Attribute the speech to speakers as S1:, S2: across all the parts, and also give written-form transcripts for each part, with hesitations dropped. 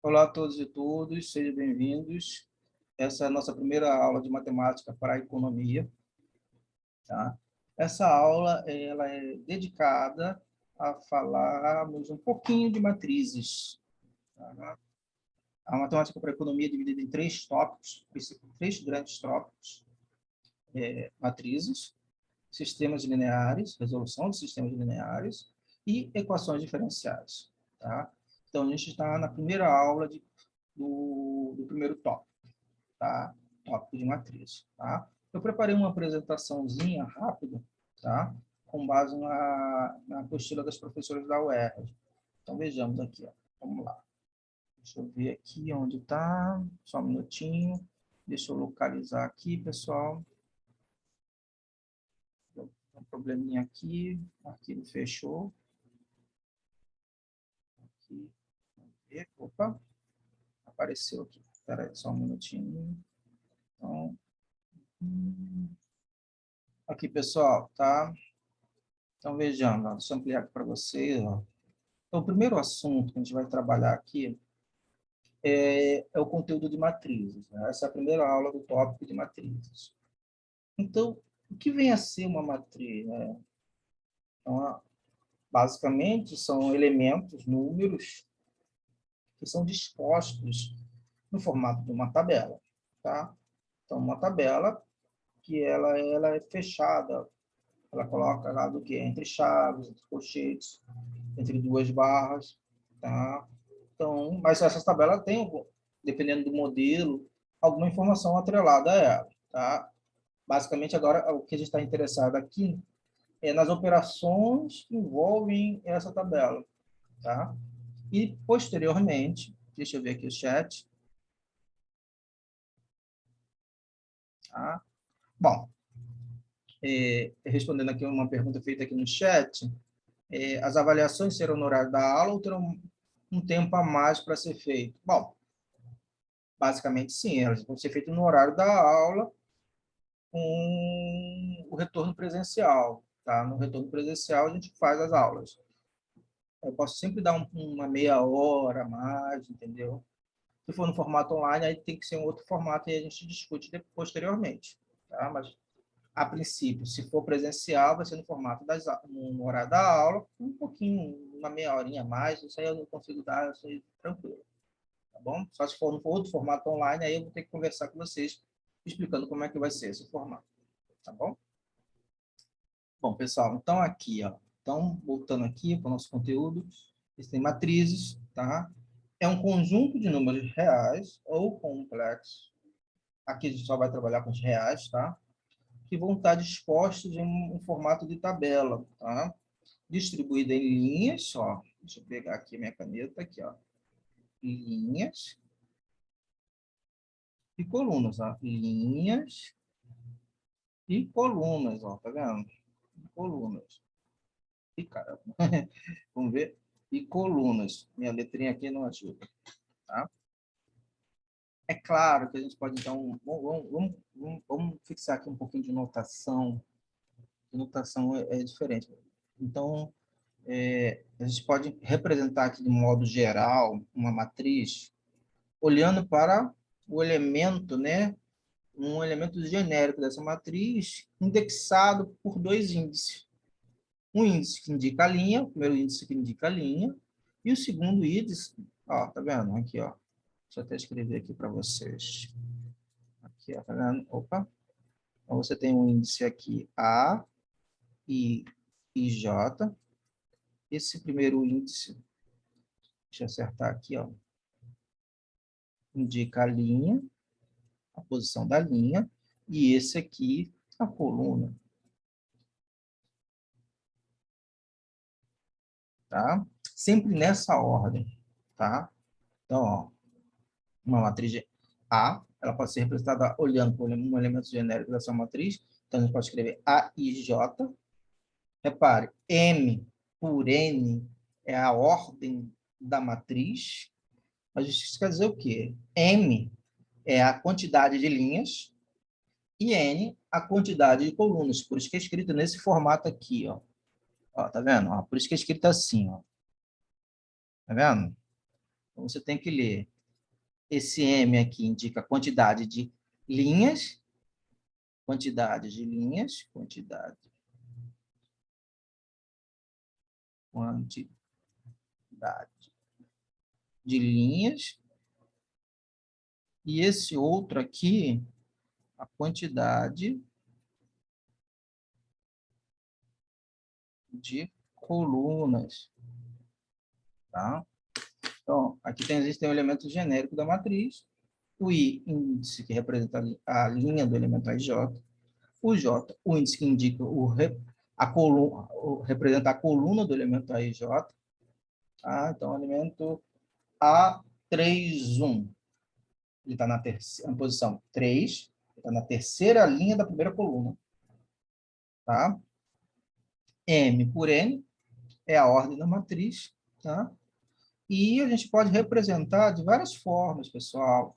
S1: Olá a todos e todas, sejam bem-vindos. Essa é a nossa primeira aula de matemática para a economia. Tá? Essa aula ela é dedicada a falarmos um pouquinho de matrizes. Tá? A matemática para a economia é dividida em três tópicos, três grandes tópicos: matrizes, sistemas lineares, resolução de sistemas lineares e equações diferenciais. Tá? Então, a gente está na primeira aula do primeiro tópico. Tá? Tópico de matriz, tá? Eu preparei uma apresentaçãozinha rápida, tá? Com base na apostila das professoras da UERJ. Então, vejamos aqui, ó. Vamos lá. Deixa eu ver aqui onde está. Só um minutinho. Deixa eu localizar aqui, pessoal. Tem um probleminha aqui. O arquivo fechou. Aqui. Vamos ver. Opa. Apareceu aqui. Espera aí, só um minutinho. Então, aqui, pessoal, tá? Então, vejamos, ó, deixa eu ampliar aqui para vocês. Ó. Então, o primeiro assunto que a gente vai trabalhar aqui é o conteúdo de matrizes. Né? Essa é a primeira aula do tópico de matrizes. Então, o que vem a ser uma matriz? Né? Então, basicamente, são elementos, números, que são dispostos no formato de uma tabela. Tá? Então, uma tabela que ela é fechada. Ela coloca lá do que? Entre chaves, entre colchetes, entre duas barras, tá? Então, mas essa tabela tem, dependendo do modelo, alguma informação atrelada a ela, tá? Basicamente, agora, o que a gente está interessado aqui é nas operações que envolvem essa tabela, tá? E, posteriormente, deixa eu ver aqui o chat, tá? Bom, respondendo aqui uma pergunta feita aqui no chat, as avaliações serão no horário da aula ou terão um tempo a mais para ser feito? Bom, basicamente sim, elas vão ser feitas no horário da aula com o retorno presencial. Tá? No retorno presencial a gente faz as aulas. Eu posso sempre dar uma meia hora a mais, entendeu? Se for no formato online, aí tem que ser um outro formato e a gente discute posteriormente. Tá? Mas, a princípio, se for presencial, vai ser no formato no horário da aula, um pouquinho, uma meia horinha a mais, isso aí eu não consigo dar, isso aí tranquilo. Tá bom? Só se for no outro formato online, aí eu vou ter que conversar com vocês, explicando como é que vai ser esse formato. Tá bom? Bom, pessoal, então aqui, ó. Então, voltando aqui para o nosso conteúdo, existem matrizes, tá? É um conjunto de números reais ou complexos. Aqui a gente só vai trabalhar com os reais, tá? Que vão estar dispostos em um formato de tabela, tá? Distribuída em linhas, ó. Deixa eu pegar aqui a minha caneta, aqui, ó. Linhas e colunas, ó. Linhas e colunas, ó. Tá vendo? Colunas. E caramba. Vamos ver. E colunas. Minha letrinha aqui não ajuda, tá? É claro que a gente pode, então, vamos fixar aqui um pouquinho de notação. Notação é diferente. Então, a gente pode representar aqui de modo geral uma matriz olhando para o elemento, né? Um elemento genérico dessa matriz indexado por dois índices. Um índice que indica a linha, o primeiro índice que indica a linha, e o segundo índice, ó, tá vendo? Aqui, ó. Deixa eu até escrever aqui para vocês. Aqui, ó, tá vendo? Opa. Então, você tem um índice aqui A, I e J. Esse primeiro índice, deixa eu acertar aqui, ó, indica a linha, a posição da linha, e esse aqui, a coluna. Tá? Sempre nessa ordem, tá? Então, ó, uma matriz A, ela pode ser representada olhando por um elemento genérico dessa matriz. Então, a gente pode escrever A e J. Repare, M por N é a ordem da matriz. Mas isso quer dizer o quê? M é a quantidade de linhas e N a quantidade de colunas. Por isso que é escrito nesse formato aqui, ó. Ó, tá vendo? Ó, por isso que é escrito assim, ó. Tá vendo? Então, você tem que ler esse M aqui indica a quantidade de linhas, quantidade de linhas, quantidade de linhas, e esse outro aqui, a quantidade de colunas, tá? Então, aqui existem o elemento genérico da matriz, o I, índice que representa a linha do elemento AJ, o J, o índice que indica a coluna, representa a coluna do elemento AJ, tá? Então, o elemento A31, ele está na posição 3, está na terceira linha da primeira coluna, tá? M por N é a ordem da matriz, tá? E a gente pode representar de várias formas, pessoal,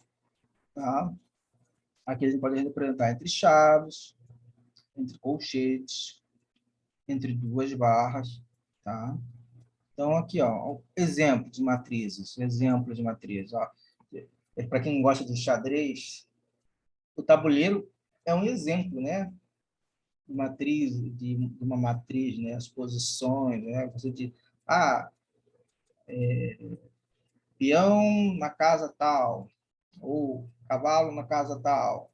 S1: tá? Aqui a gente pode representar entre chaves, entre colchetes, entre duas barras, tá? Então, aqui, ó, exemplo de matrizes, ó. Para quem gosta de xadrez, o tabuleiro é um exemplo, né? De uma matriz, né? As posições, né? Você diz, peão na casa tal, ou cavalo na casa tal.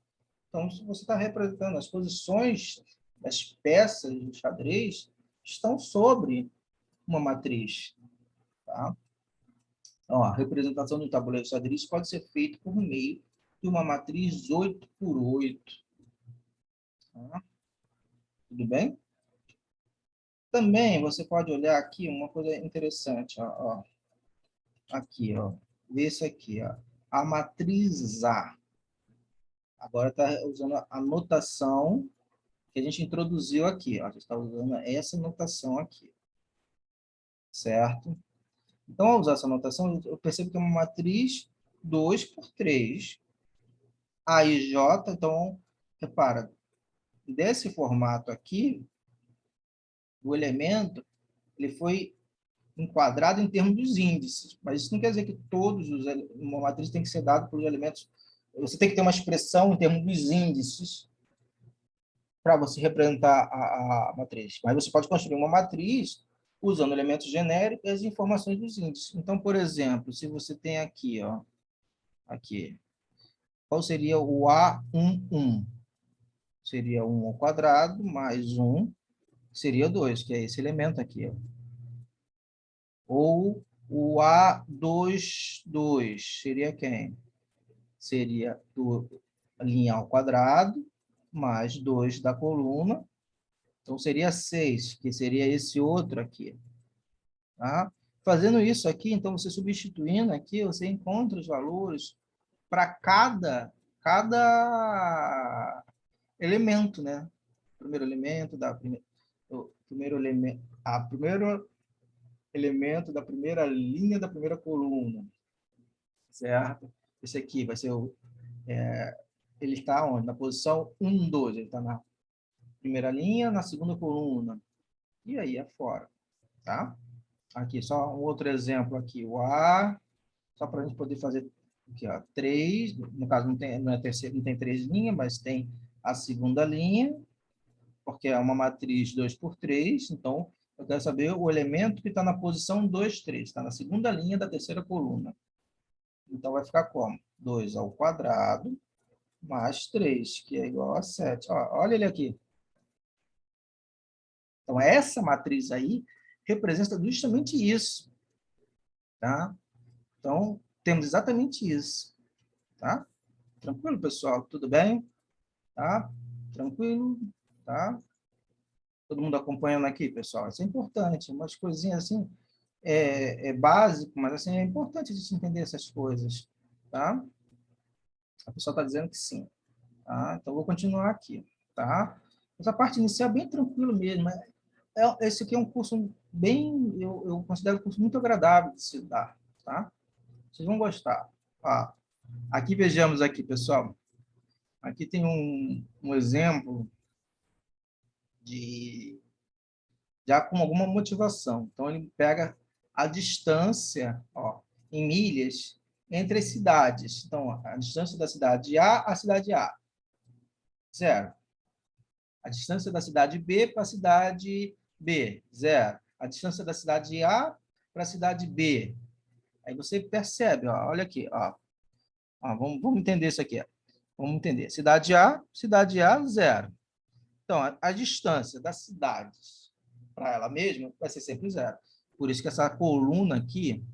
S1: Então, se você está representando as posições das peças do xadrez, estão sobre uma matriz, tá? Então, a representação do tabuleiro de xadrez pode ser feita por meio de uma matriz 8 por 8. Tá? Tudo bem? Também você pode olhar aqui uma coisa interessante, ó. Aqui, ó. Vê isso aqui, ó. A matriz A. Agora está usando a notação que a gente introduziu aqui. Ó. A gente está usando essa notação aqui. Certo? Então, ao usar essa notação, eu percebo que é uma matriz 2 por 3. A e J, então, repara, desse formato aqui, o elemento ele foi enquadrado em termos dos índices, mas isso não quer dizer que uma matriz tem que ser dada por elementos. Você tem que ter uma expressão em termos dos índices para você representar a matriz. Mas você pode construir uma matriz usando elementos genéricos e as informações dos índices. Então, por exemplo, se você tem aqui, ó, aqui, qual seria o A11? Seria 1 ao quadrado mais 1, seria 2, que é esse elemento aqui. Ó. Ou o A22 seria quem? Seria a linha ao quadrado mais 2 da coluna. Então, seria 6, que seria esse outro aqui. Tá? Fazendo isso aqui, então, você substituindo aqui, você encontra os valores para cada elemento, né? Primeiro elemento da primeira, o primeiro elemento, primeiro elemento da primeira linha da primeira coluna, certo? Esse aqui vai ser ele está onde? Na posição 1, 2, ele está na primeira linha, na segunda coluna, e aí é fora, tá? Aqui, só um outro exemplo aqui, o A, só para a gente poder fazer aqui, ó, 3, no caso não é terceiro, não tem 3 linhas, mas tem a segunda linha, porque é uma matriz 2 por 3, então eu quero saber o elemento que está na posição 2, 3, está na segunda linha da terceira coluna. Então vai ficar como? 2 ao quadrado mais 3, que é igual a 7. Ó, olha ele aqui. Então essa matriz aí representa justamente isso. Tá? Então temos exatamente isso. Tá? Tranquilo, pessoal? Tudo bem? Tá? Tranquilo? Tá? Todo mundo acompanhando aqui, pessoal? Isso é importante. Umas coisinhas assim, é básico, mas assim, é importante a gente entender essas coisas. Tá? A pessoa está dizendo que sim. Tá? Então, vou continuar aqui. Tá? Essa parte inicial é bem tranquilo mesmo. Esse aqui é um curso bem, eu considero um curso muito agradável de se dar. Tá? Vocês vão gostar. Ó, aqui vejamos aqui, pessoal. Aqui tem um exemplo de já com alguma motivação. Então, ele pega a distância, ó, em milhas, entre as cidades. Então, a distância da cidade A à cidade A, 0. A distância da cidade B para a cidade B, 0. A distância da cidade A para a cidade B. Aí você percebe, ó, olha aqui, ó. Ó, vamos entender isso aqui. Ó. Vamos entender. Cidade A, 0. Então, a distância das cidades para ela mesma vai ser sempre 0. Por isso que essa coluna aqui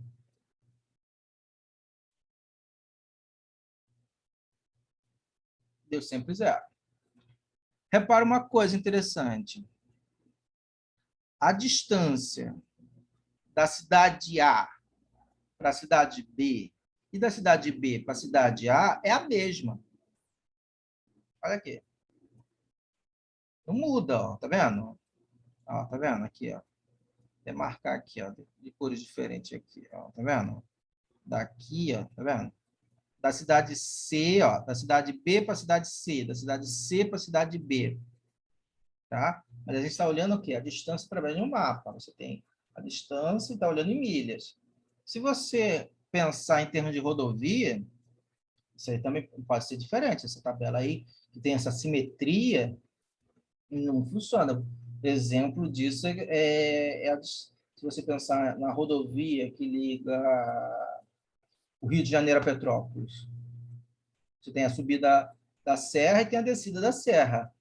S1: deu sempre 0. Repara uma coisa interessante. A distância da cidade A para a cidade B e da cidade B para a cidade A é a mesma. Olha aqui. Não muda, ó, tá vendo? Ó, tá vendo aqui, ó. Vou marcar aqui, ó, de cores diferentes aqui, ó, tá vendo? Daqui, ó, tá vendo? Da cidade C, ó, da cidade B para a cidade C, da cidade C para a cidade B, tá? Mas a gente está olhando o quê? A distância através de um mapa. Você tem a distância e está olhando em milhas. Se você pensar em termos de rodovia, isso aí também pode ser diferente. Essa tabela aí, que tem essa simetria, não funciona. Exemplo disso se você pensar na rodovia que liga o Rio de Janeiro a Petrópolis. Você tem a subida da serra e tem a descida da serra.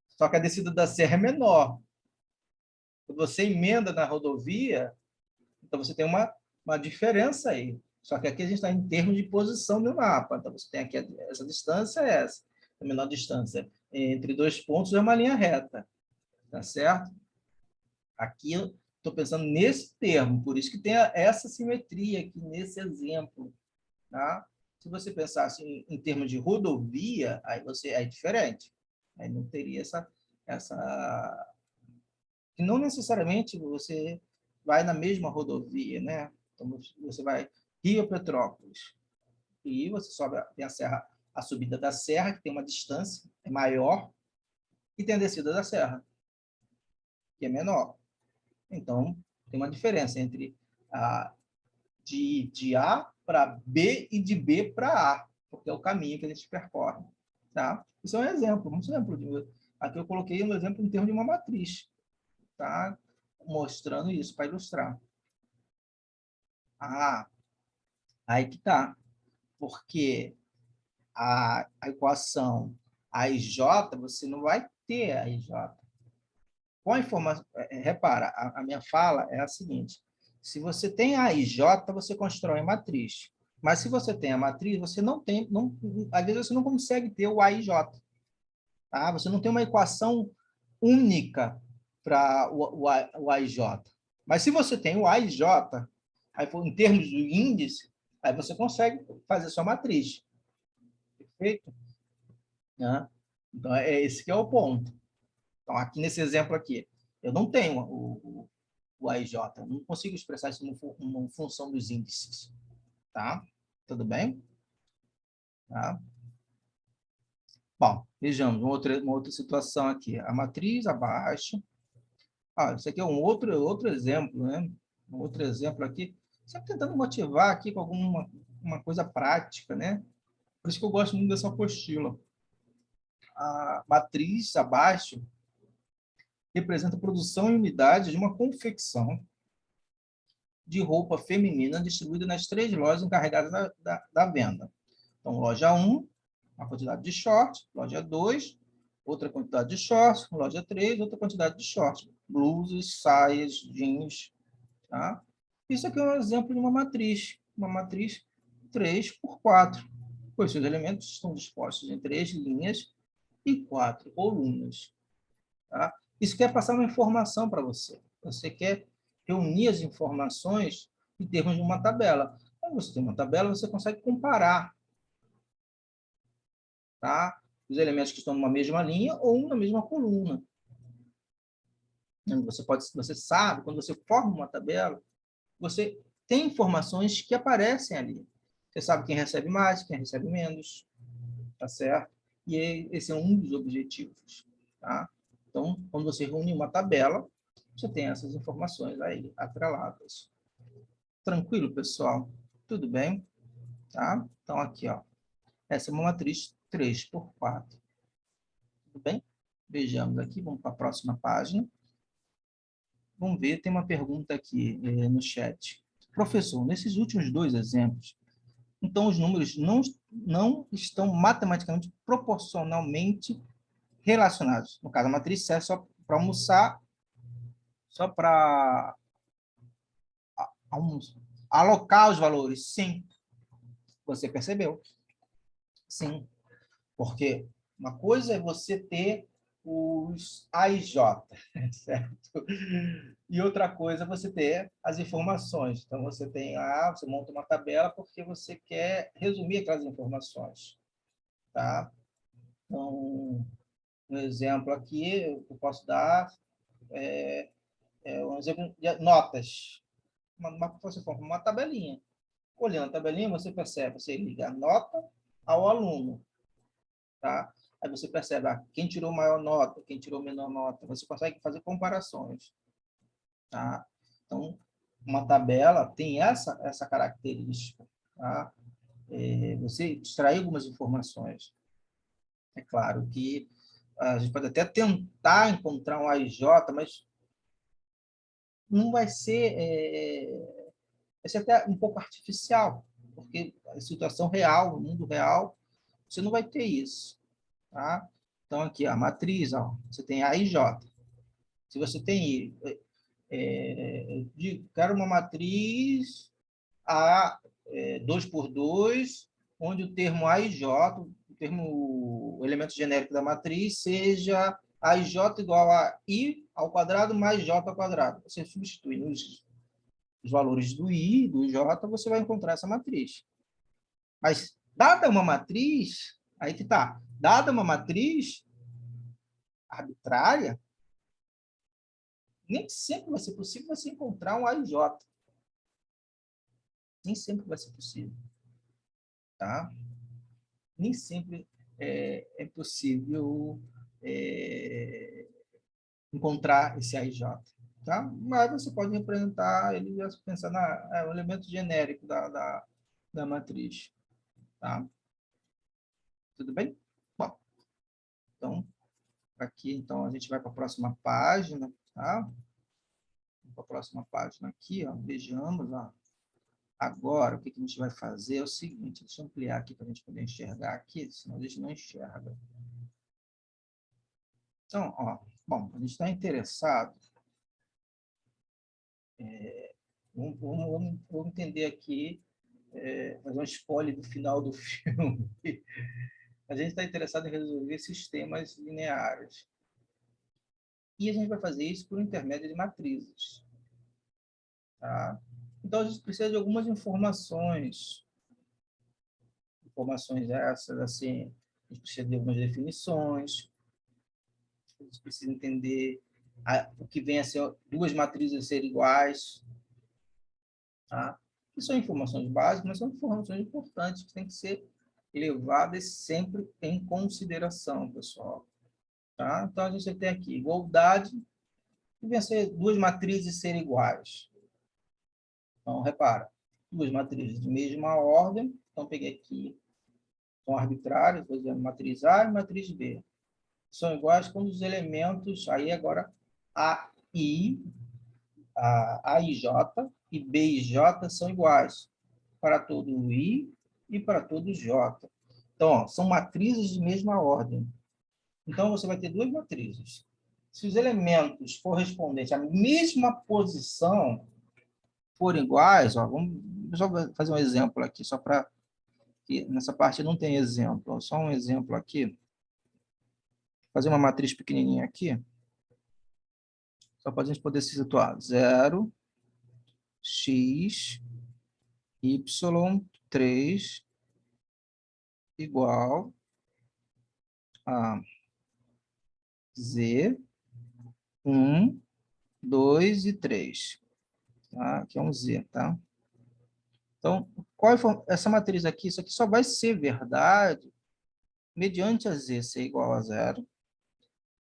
S1: Só que a descida da serra é menor. Quando você emenda na rodovia, então você tem uma diferença aí. Só que aqui a gente está em termos de posição do mapa. Então você tem aqui essa distância é essa. A menor distância entre dois pontos é uma linha reta. Tá certo? Aqui eu estou pensando nesse termo, por isso que tem essa simetria aqui nesse exemplo. Tá? Se você pensasse em termos de rodovia, aí é diferente. Aí não teria essa... Não necessariamente você vai na mesma rodovia, né? Então, você vai Rio Petrópolis, e você sobe, tem a serra, a subida da serra, que tem uma distância é maior, e tem a descida da serra, que é menor. Então, tem uma diferença entre de A para B e de B para A, porque é o caminho que a gente percorre. Tá? Isso é um exemplo. Aqui eu coloquei um exemplo em termos de uma matriz, tá? Mostrando isso para ilustrar. Aí que tá. Porque a equação AIJ, você não vai ter AIJ. Com a informação, repara, a minha fala é a seguinte: se você tem a AIJ, você constrói a matriz. Mas se você tem a matriz, você não tem, às vezes você não consegue ter o AIJ. Tá? Você não tem uma equação única para o AIJ. Mas se você tem o AIJ, aí, em termos do índice, aí você consegue fazer sua matriz. Perfeito? Né? Então, esse que é o ponto. Então, aqui nesse exemplo aqui, eu não tenho o AIJ, eu não consigo expressar isso como função dos índices. Tá? Tudo bem? Tá? Bom, vejamos uma outra situação aqui. A matriz abaixo. Isso aqui é um outro exemplo, né? Um outro exemplo aqui. Sempre tentando motivar aqui com alguma uma coisa prática, né? Por isso que eu gosto muito dessa apostila. A matriz abaixo representa a produção em unidade de uma confecção de roupa feminina distribuída nas 3 lojas encarregadas da venda. Então, loja 1, a quantidade de shorts, loja 2, outra quantidade de shorts, loja 3, outra quantidade de shorts, blusas, saias, jeans. Tá? Isso aqui é um exemplo de uma matriz 3 por 4, pois seus elementos estão dispostos em 3 linhas e 4 colunas. Tá? Isso quer passar uma informação para você. Você quer reunir as informações em termos de uma tabela. Quando você tem uma tabela, você consegue comparar, tá? Os elementos que estão numa mesma linha ou na mesma coluna. Você sabe, quando você forma uma tabela, você tem informações que aparecem ali. Você sabe quem recebe mais, quem recebe menos, tá certo? E esse é um dos objetivos, tá? Então, quando você reúne uma tabela, você tem essas informações aí atreladas. Tranquilo, pessoal? Tudo bem? tá? Então, aqui, ó, essa é uma matriz 3 por 4. Tudo bem? Vejamos aqui, vamos para a próxima página. Vamos ver, tem uma pergunta aqui no chat. Professor, nesses últimos dois exemplos, então os números não estão matematicamente proporcionalmente relacionados. No caso, a matriz serve só para almoçar, só para alocar os valores. Sim, você percebeu. Sim, porque uma coisa é você ter os AIJ, certo? E outra coisa é você ter as informações. Então, você tem você monta uma tabela porque você quer resumir aquelas informações, tá? Então, um exemplo aqui, eu posso dar um exemplo de notas. Você forma uma tabelinha. Olhando a tabelinha, você percebe, você liga a nota ao aluno, tá? Aí você percebe quem tirou maior nota, quem tirou menor nota. Você consegue fazer comparações, tá? Então, uma tabela tem essa característica, tá? Você extrair algumas informações. É claro que a gente pode até tentar encontrar um AIJ, mas não vai ser, vai ser até um pouco artificial, porque a situação real, no mundo real, você não vai ter isso, tá? Então, aqui, a matriz, ó, você tem A e J. Se você tem, quero uma matriz A 2 por 2, onde o termo A e J, o elemento genérico da matriz, seja A e J igual a I ao quadrado mais J ao quadrado. Você substitui os valores do I e do J, você vai encontrar essa matriz. Mas, dada uma matriz, aí que está, dada uma matriz arbitrária, nem sempre vai ser possível você encontrar um A e J. Nem sempre vai ser possível, tá? Nem sempre é possível encontrar esse A e J, tá? Mas você pode representar ele pensando um elemento genérico da matriz, tá? Tudo bem? Bom, então, aqui, então, a gente vai para a próxima página, tá? Para a próxima página aqui, ó, vejamos, ó. Agora, o que a gente vai fazer é o seguinte, deixa eu ampliar aqui para a gente poder enxergar aqui, senão a gente não enxerga. Então, ó, bom, a gente está interessado, vamos entender aqui, fazer um spoiler do final do filme. A gente está interessado em resolver sistemas lineares. E a gente vai fazer isso por intermédio de matrizes, tá? Então, a gente precisa de algumas informações. Informações essas, assim, a gente precisa de algumas definições, a gente precisa entender o que vem a ser duas matrizes serem iguais, tá? Que são informações básicas, mas são informações importantes que têm que ser levadas sempre em consideração, pessoal. Tá? Então, a gente tem aqui igualdade, que vem a ser duas matrizes serem iguais. Então, repara, duas matrizes de mesma ordem. Então, peguei aqui, são arbitrárias, por exemplo, matriz A e matriz B. São iguais quando os elementos, aí agora, A e J e B e J são iguais para todo I e para todo J. Então, ó, são matrizes de mesma ordem. Então, você vai ter duas matrizes. Se os elementos correspondentes à mesma posição forem iguais, ó, vamos só fazer um exemplo aqui, só para que nessa parte não tem exemplo, só um exemplo aqui. Fazer uma matriz pequenininha aqui, só para a gente poder se situar. 0, x, y, 3 igual a z, 1, 2 e 3. Tá? Aqui é um z, tá? Então, essa matriz aqui? Isso aqui só vai ser verdade mediante a z ser igual a 0,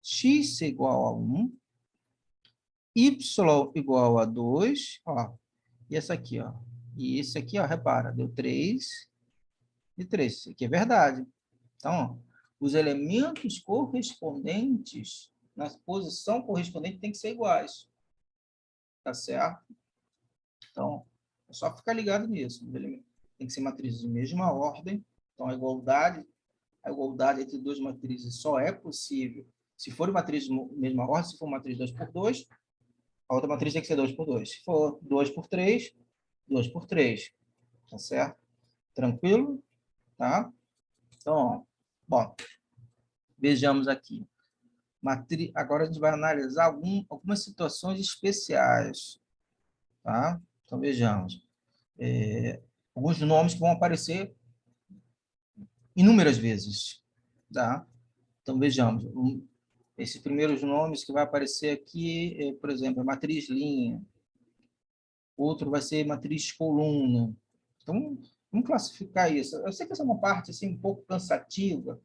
S1: x ser igual a 1, y igual a 2, ó, e essa aqui, ó. E esse aqui, ó, repara, deu 3, de 3. Isso aqui é verdade. Então, ó, os elementos correspondentes na posição correspondente tem que ser iguais. Tá certo? Então, é só ficar ligado nisso. Tem que ser matrizes de mesma ordem. Então, a igualdade entre duas matrizes só é possível se for matriz de mesma ordem, se for matriz 2 por 2, a outra matriz tem que ser 2 por 2. Se for 2 por 3, 2 por 3. Tá certo? Tranquilo? Tá? Então, ó, bom, vejamos aqui. Agora a gente vai analisar algumas situações especiais. Tá? Então, vejamos. Alguns nomes que vão aparecer inúmeras vezes. Tá? Então, vejamos. Esses primeiros nomes que vai aparecer aqui, por exemplo, a matriz linha. Outro vai ser matriz coluna. Então, vamos classificar isso. Eu sei que essa é uma parte assim, um pouco cansativa,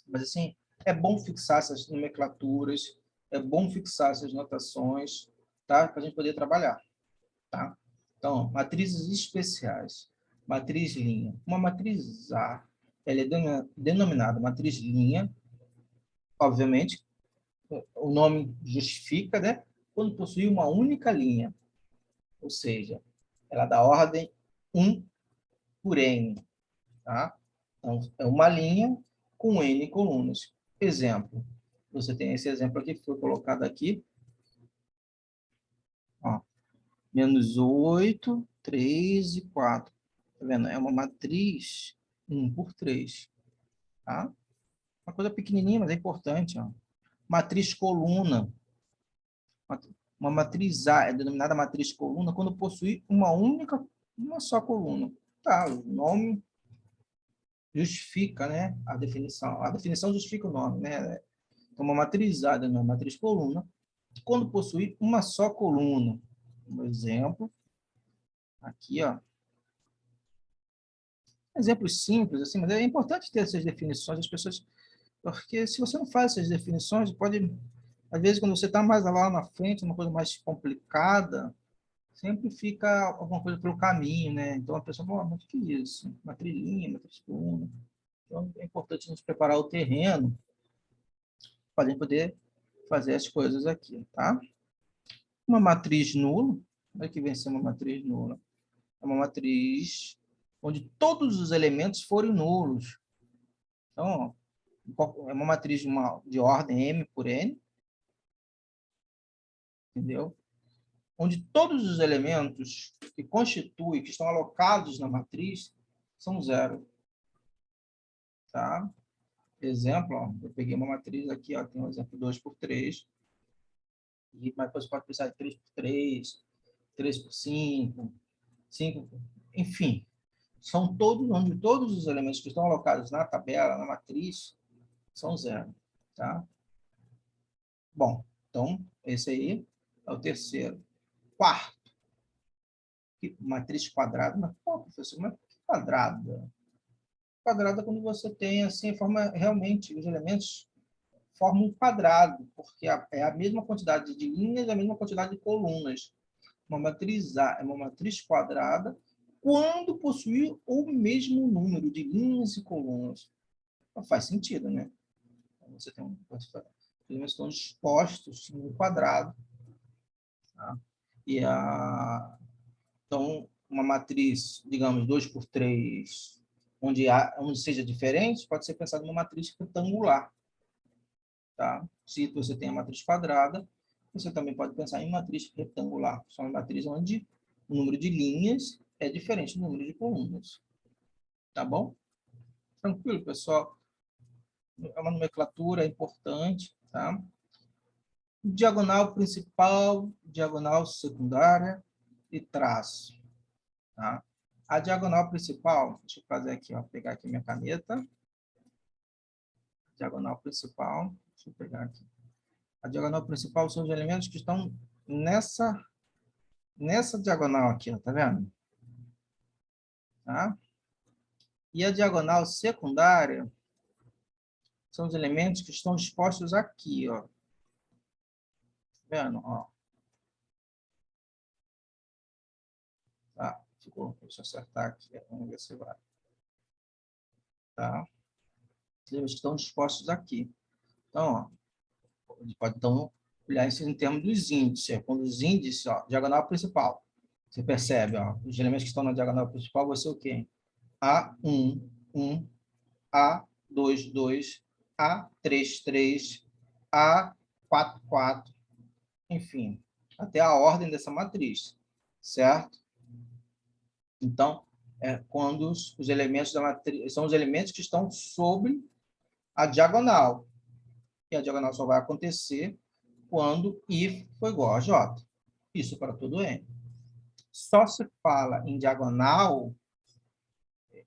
S1: mas assim, é bom fixar essas nomenclaturas, é bom fixar essas notações, tá? Para a gente poder trabalhar. Tá? Então, matrizes especiais. Matriz linha. Uma matriz A, ela é denominada matriz linha, obviamente, o nome justifica, né? Quando possui uma única linha, ou seja, ela dá ordem 1 por N, tá? Então, é uma linha com N colunas. Exemplo, você tem esse exemplo aqui que foi colocado aqui, ó, -8, 3 e 4. Tá vendo? É uma matriz 1 por 3, tá? Uma coisa pequenininha, mas é importante, ó. Matriz coluna. Uma matriz A é denominada matriz coluna quando possui uma só coluna. Tá, o nome justifica, né, a definição. A definição justifica o nome, né? Então, uma matriz A denominada matriz coluna quando possui uma só coluna. Um exemplo, aqui, ó. Exemplos simples, assim, mas é importante ter essas definições, as pessoas, porque se você não faz essas definições, pode, às vezes, quando você está mais lá na frente, uma coisa mais complicada, sempre fica alguma coisa pelo caminho, né? Então a pessoa fala, mas o que é isso? Uma trilhinha, uma coluna. Então é importante a gente preparar o terreno para a gente poder fazer as coisas aqui, tá? Uma matriz nula, olha que vem ser uma matriz nula. É uma matriz onde todos os elementos forem nulos. Então, é uma matriz de ordem M por N, entendeu? Onde todos os elementos que constituem, que estão alocados na matriz, são zero. Tá? Exemplo, ó, eu peguei uma matriz aqui, ó, tem um exemplo 2 por 3, mas depois você pode pensar em 3 por 3, 3 por 5, 5 por... Enfim, são todos, onde todos os elementos que estão alocados na tabela, na matriz, são zero. Tá? Bom, então, esse aí é o terceiro. Quarto, matriz quadrada. Mas, pô, professor, mas quadrada? Quadrada é quando você tem, assim, forma realmente, os elementos formam um quadrado, porque é a mesma quantidade de linhas e a mesma quantidade de colunas. Uma matriz A é uma matriz quadrada quando possuir o mesmo número de linhas e colunas. Não faz sentido, né? Você tem os elementos estão expostos no quadrado. Tá? Então, uma matriz, digamos, 2 por 3, onde seja diferente, pode ser pensado numa matriz retangular. Tá? Se você tem a matriz quadrada, você também pode pensar em matriz retangular. São uma matriz onde o número de linhas é diferente do número de colunas. Tá bom? Tranquilo, pessoal? É uma nomenclatura importante. Tá? Diagonal principal, diagonal secundária e traço. Tá? A diagonal principal, deixa eu fazer aqui, ó, pegar aqui minha caneta. Diagonal principal, deixa eu pegar aqui. A diagonal principal são os elementos que estão nessa diagonal aqui, ó, tá vendo? Tá? E a diagonal secundária são os elementos que estão dispostos aqui, ó. Tá vendo? Ó. Tá, ficou. Deixa eu acertar aqui, vamos ver se vai. tá? Os elementos que estão dispostos aqui. Então, ó, a gente pode, então, olhar isso em termos dos índices. Quando os índices, ó, diagonal principal, você percebe, ó, os elementos que estão na diagonal principal vão ser o quê? A1, 1, A2, 2, A3, 3, A4, 4, enfim, até a ordem dessa matriz, certo? Então, quando os elementos da matriz são os elementos que estão sobre a diagonal. E a diagonal só vai acontecer quando I for igual a J. Isso para todo N. Só se fala em diagonal,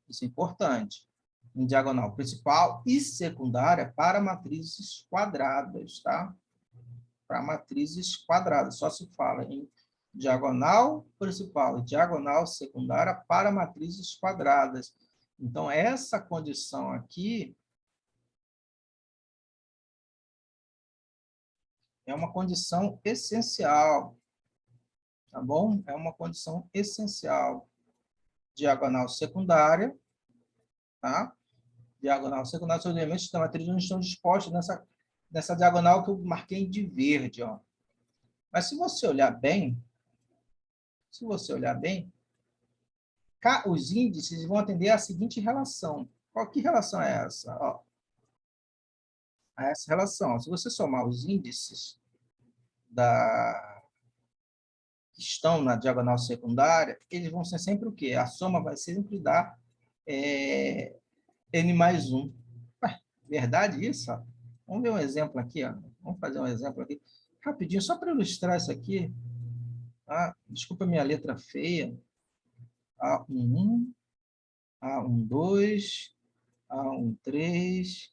S1: isso é importante, em diagonal principal e secundária para matrizes quadradas, tá? Para matrizes quadradas. Só se fala em diagonal principal e diagonal secundária para matrizes quadradas. Então, essa condição aqui é uma condição essencial, tá bom? É uma condição essencial. Diagonal secundária, tá? Diagonal secundária, os elementos da matriz não estão dispostos nessa diagonal que eu marquei de verde, ó. Mas se você olhar bem, os índices vão atender à seguinte relação. Que relação é essa? Ó, essa relação. Se você somar os índices que estão na diagonal secundária, eles vão ser sempre o quê? A soma vai sempre dar n mais 1. Ué, verdade isso? Ó. Vamos ver um exemplo aqui. Ó. Vamos fazer um exemplo aqui. Rapidinho, só para ilustrar isso aqui. Tá? Desculpa a minha letra feia. A11, A12, A13,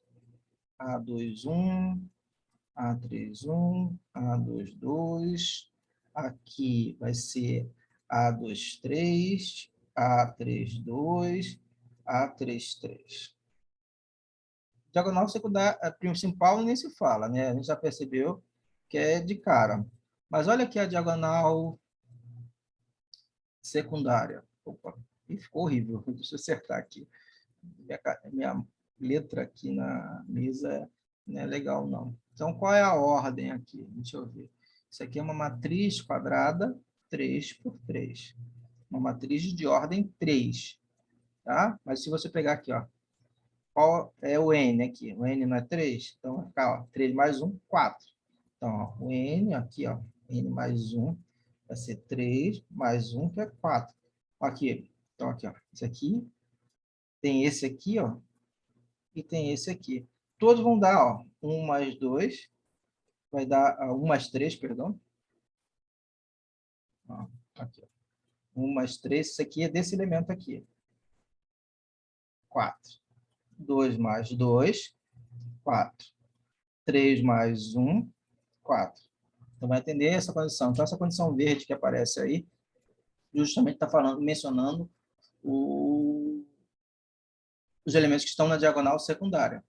S1: A21, A31, A22. Aqui vai ser A23, A32, A33. Diagonal secundária, principal nem se fala, né? A gente já percebeu que é de cara. Mas olha aqui a diagonal secundária. Opa, ficou horrível. Deixa eu acertar aqui. Minha letra aqui na mesa não é legal, não. Então, qual é a ordem aqui? Deixa eu ver. Isso aqui é uma matriz quadrada 3 por 3. Uma matriz de ordem 3. Tá? Mas se você pegar aqui, ó, qual é o N aqui? O N não é 3? Então, vai ficar, ó, 3 mais 1, 4. Então, ó, o N aqui, ó, N mais 1 vai ser 3 mais 1, que é 4. Aqui, então, aqui, ó, esse aqui, tem esse aqui, ó, e tem esse aqui. Todos vão dar, ó, 1 mais 2, vai dar 1 mais 3, perdão. Ó, aqui, ó. 1 mais 3, isso aqui é desse elemento aqui. 4. 2 mais 2, 4. 3 mais 1, 4. Então, vai atender essa condição. Então, essa condição verde que aparece aí, justamente está mencionando os elementos que estão na diagonal secundária.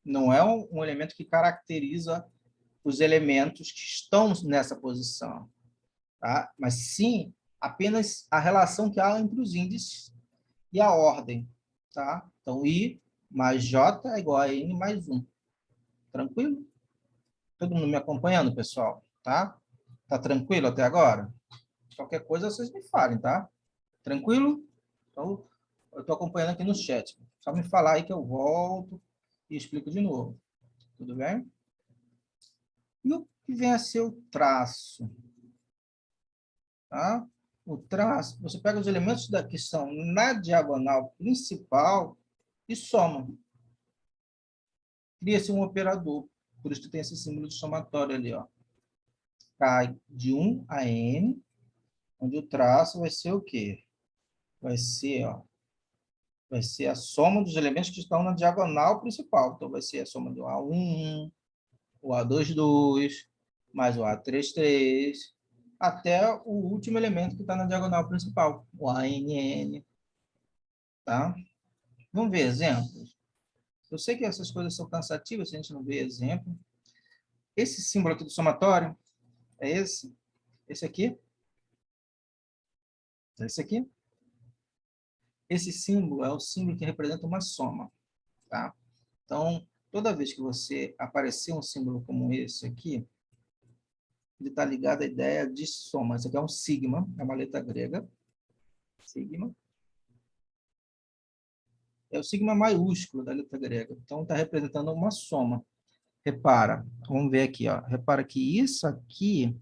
S1: Não é um elemento que caracteriza os elementos que estão nessa posição, tá? Mas sim apenas a relação que há entre os índices e a ordem, tá? Então, I mais J é igual a N mais 1. Tranquilo? Todo mundo me acompanhando, pessoal? Tá? Tá tranquilo até agora? Qualquer coisa, vocês me falem, tá? Tranquilo? Então, eu estou acompanhando aqui no chat. Só me falar aí que eu volto e explico de novo. Tudo bem? E o que vem a ser o traço? Tá? O traço, você pega os elementos que são na diagonal principal e soma. Cria-se um operador. Por isso que tem esse símbolo de somatório ali, ó. Cai de 1 a n, onde o traço vai ser o quê? Vai ser, ó, vai ser a soma dos elementos que estão na diagonal principal. Então, vai ser a soma do A1, o A22, mais o A33, até o último elemento que está na diagonal principal, o ANN. Tá? Vamos ver exemplos? Eu sei que essas coisas são cansativas se a gente não ver exemplo. Esse símbolo aqui do somatório é esse? Esse aqui? Esse aqui? Esse símbolo é o símbolo que representa uma soma. tá? Então, toda vez que você aparecer um símbolo como esse aqui, ele está ligado à ideia de soma. Isso aqui é um sigma, é uma letra grega. Sigma. É o sigma maiúsculo da letra grega. Então, está representando uma soma. Repara, vamos ver aqui, ó. Repara que isso aqui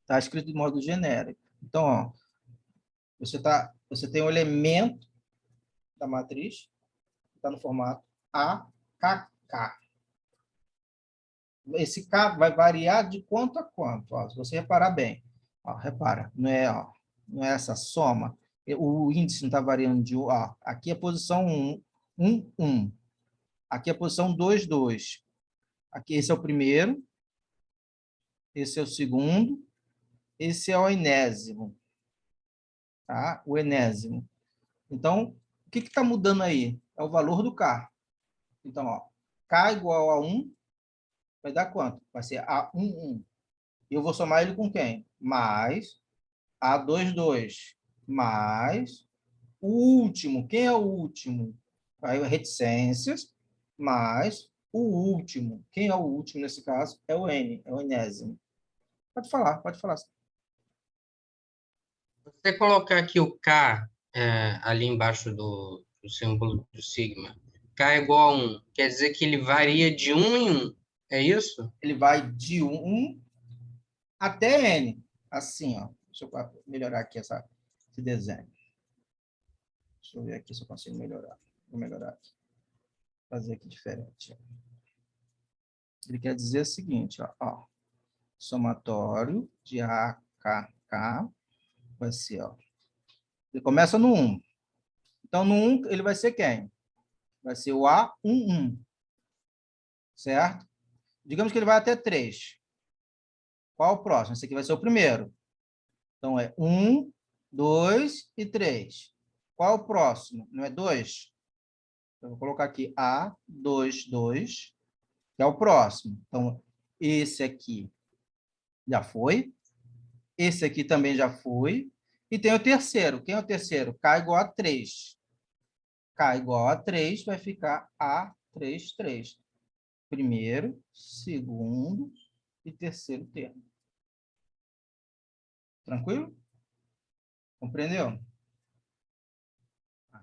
S1: está escrito de modo genérico. Então, ó, você tem um elemento da matriz, que está no formato AKK. Esse K vai variar de quanto a quanto. Ó, se você reparar bem, ó, repara, não é essa soma, o índice não está variando de... Ó, aqui é a posição 1, 1, 1. Aqui é a posição 2, 2. Aqui, esse é o primeiro, esse é o segundo, esse é o enésimo. Tá? O enésimo. Então, o que está mudando aí? É o valor do K. Então, ó, K igual a 1, vai dar quanto? Vai ser A1, 1. E eu vou somar ele com quem? Mais A2, 2. Mais o último. Quem é o último? Aí, reticências, mais o último. Quem é o último nesse caso? É o N, é o enésimo. Pode falar, pode falar.
S2: Você colocar aqui o K ali embaixo do símbolo do sigma, K é igual a 1, quer dizer que ele varia de 1 em 1, é isso?
S1: Ele vai de 1 até N. Assim, ó. Deixa eu melhorar aqui esse desenho. Deixa eu ver aqui se eu consigo melhorar. Vou melhorar aqui. Fazer aqui diferente. Ó. Ele quer dizer o seguinte, ó. Somatório de AKK vai ser, ó. Ele começa no 1. Então, no 1, ele vai ser quem? Vai ser o A11. Certo? Digamos que ele vai até 3. Qual o próximo? Esse aqui vai ser o primeiro. Então, é 1, 2 e 3. Qual o próximo? Não é 2? Eu vou colocar aqui A2, 2, que é o próximo. Então, esse aqui já foi. Esse aqui também já foi. E tem o terceiro. Quem é o terceiro? K igual a 3. K igual a 3 vai ficar A3, 3. Primeiro, segundo e terceiro termo. Tranquilo? Compreendeu?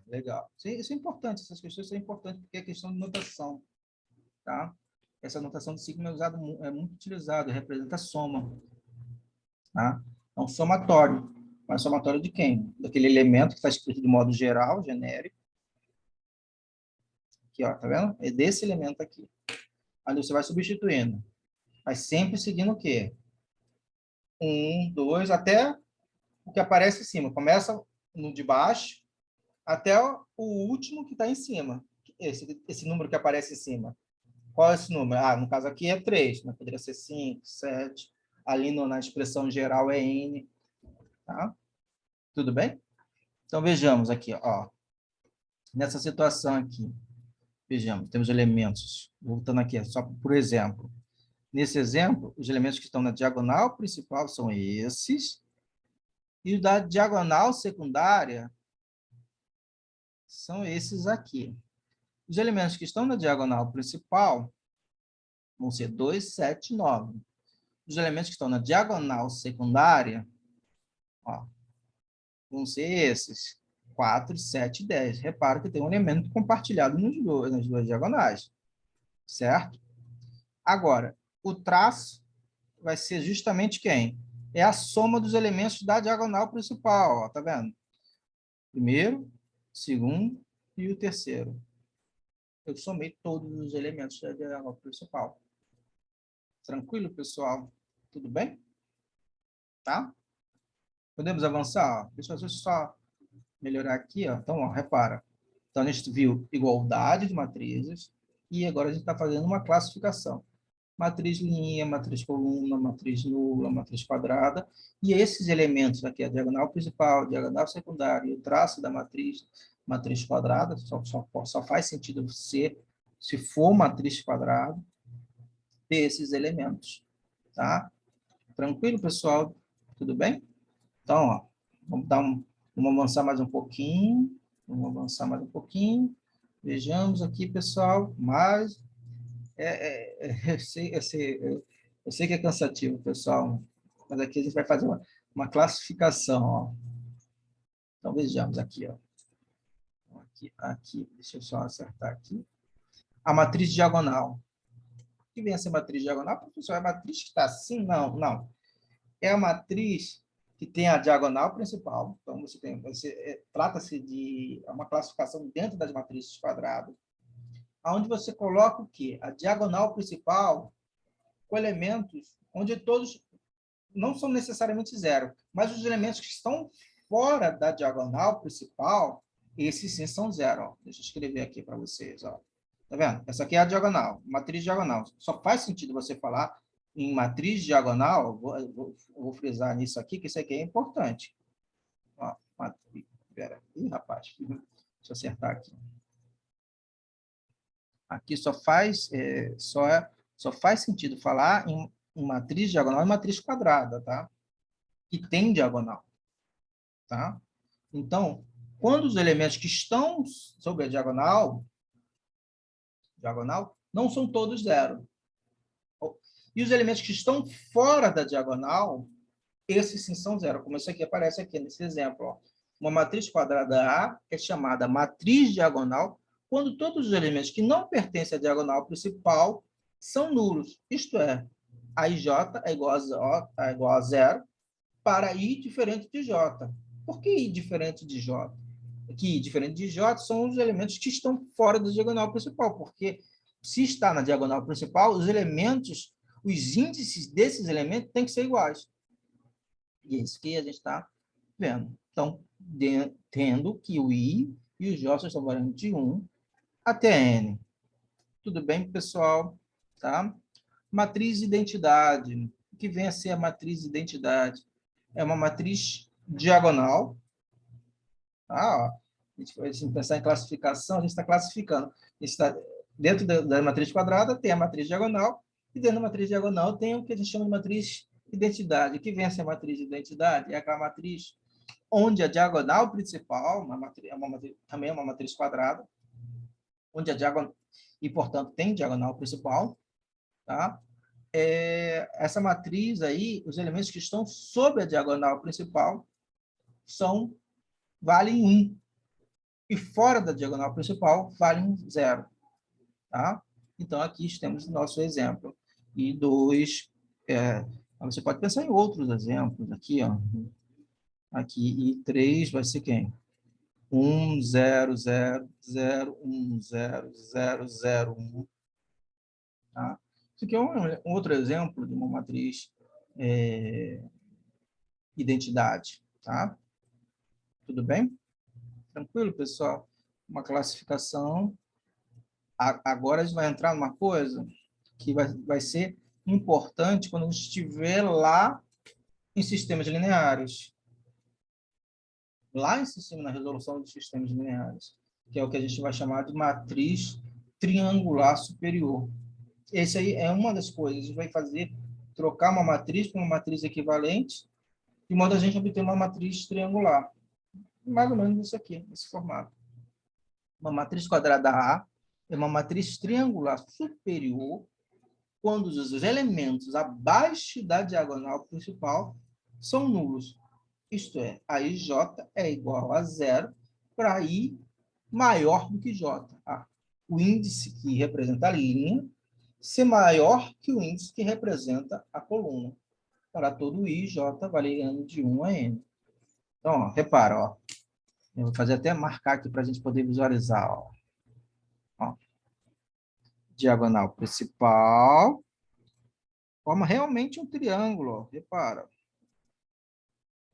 S1: Legal. Isso é importante, essas questões são importantes, porque é questão de notação. Tá? Essa notação de sigma é muito utilizada, representa soma. Tá? Então, somatório. Mas somatório de quem? Daquele elemento que está escrito de modo geral, genérico. Aqui, ó, tá vendo? É desse elemento aqui. Aí você vai substituindo. Mas sempre seguindo o quê? 1, 2, até o que aparece em cima. Começa no de baixo, até o último que está em cima. Esse número que aparece em cima. Qual é esse número? Ah, no caso aqui é 3, né? Poderia ser 5, 7. Ali na expressão geral é N. Tá? Tudo bem? Então, vejamos aqui, ó. Nessa situação aqui, vejamos, temos elementos. Voltando aqui, só por exemplo. Nesse exemplo, os elementos que estão na diagonal principal são esses. E os da diagonal secundária são esses aqui. Os elementos que estão na diagonal principal vão ser 2, 7, 9. Os elementos que estão na diagonal secundária, ó, vão ser esses, 4, 7 e 10. Repara que tem um elemento compartilhado nas duas diagonais, certo? Agora, o traço vai ser justamente quem? É a soma dos elementos da diagonal principal, ó, tá vendo? Primeiro, segundo e o terceiro. Eu somei todos os elementos da diagonal principal. Tranquilo, pessoal? Tudo bem? Tá? Podemos avançar? Deixa eu só melhorar aqui. Ó. Então, ó, repara. Então, a gente viu igualdade de matrizes e agora a gente está fazendo uma classificação. Matriz linha, matriz coluna, matriz nula, matriz quadrada. E esses elementos aqui, a diagonal principal, a diagonal secundária e o traço da matriz, matriz quadrada, só faz sentido ser se for matriz quadrada, ter esses elementos. Tá? Tranquilo, pessoal? Tudo bem? Então, ó, vamos avançar mais um pouquinho. Vamos avançar mais um pouquinho. Vejamos aqui, pessoal, mas eu sei que é cansativo, pessoal, mas aqui a gente vai fazer uma classificação, ó. Então, vejamos aqui, ó. Aqui, deixa eu só acertar aqui. A matriz diagonal. O que vem a ser matriz diagonal? Professor, é a matriz que está assim? Não, não. É a matriz que tem a diagonal principal. Então, trata-se de uma classificação dentro das matrizes quadradas, onde você coloca o quê? A diagonal principal com elementos onde todos não são necessariamente zero, mas os elementos que estão fora da diagonal principal, esses sim são zero. Ó. Deixa eu escrever aqui para vocês. Ó. Tá vendo? Essa aqui é a diagonal, matriz diagonal. Só faz sentido você falar em matriz diagonal, vou frisar nisso aqui, que isso aqui é importante. Ó, matriz, pera. Ih, rapaz, deixa eu acertar aqui. Aqui só faz sentido falar em matriz diagonal e matriz quadrada, tá? Que tem diagonal, tá? Então, quando os elementos que estão sobre a diagonal, não são todos zero. E os elementos que estão fora da diagonal, esses sim são zero, como isso aqui aparece aqui nesse exemplo. Ó. Uma matriz quadrada A é chamada matriz diagonal quando todos os elementos que não pertencem à diagonal principal são nulos, isto é, a ij é igual a zero para i diferente de j. Por que i diferente de j? Que i diferente de j são os elementos que estão fora da diagonal principal, porque se está na diagonal principal, os índices desses elementos têm que ser iguais. E é isso que a gente está vendo. Então, tendo que o i e o j estão variando de 1 até n. Tudo bem, pessoal? Tá? Matriz identidade. O que vem a ser a matriz identidade? É uma matriz diagonal. Tá? A gente vai pensar em classificação, a gente está classificando. Dentro da matriz quadrada tem a matriz diagonal, e dentro da matriz diagonal tem o que a gente chama de matriz identidade. O que vem a ser a matriz identidade? É aquela matriz onde a diagonal principal, também é uma matriz quadrada, onde a diagonal, e portanto tem diagonal principal, tá? Essa matriz aí, os elementos que estão sobre a diagonal principal valem 1. E fora da diagonal principal, valem 0. Tá? Então, aqui temos o nosso exemplo. E 2, você pode pensar em outros exemplos. Aqui, ó. Aqui, e 3 vai ser quem? 1, 0, 0, 0, 1, 0, 0, 0, 1. Tá? Isso aqui é um outro exemplo de uma matriz identidade. Tá? Tudo bem? Tranquilo, pessoal? Uma classificação. Agora a gente vai entrar numa coisa que vai ser importante quando a gente estiver lá em sistemas lineares. Lá em cima, na resolução dos sistemas lineares, que é o que a gente vai chamar de matriz triangular superior. Esse aí é uma das coisas. A gente vai trocar uma matriz por uma matriz equivalente, de modo a gente obter uma matriz triangular. Mais ou menos isso aqui, esse formato. Uma matriz quadrada A é uma matriz triangular superior quando os elementos abaixo da diagonal principal são nulos. Isto é, a ij é igual a 0 para i maior do que j. O índice que representa a linha ser maior que o índice que representa a coluna. Para todo i, j variando de 1 a n. Então, ó, repara, ó. Eu vou fazer até marcar aqui para a gente poder visualizar. Ó. Diagonal principal. Forma realmente um triângulo, ó. Repara.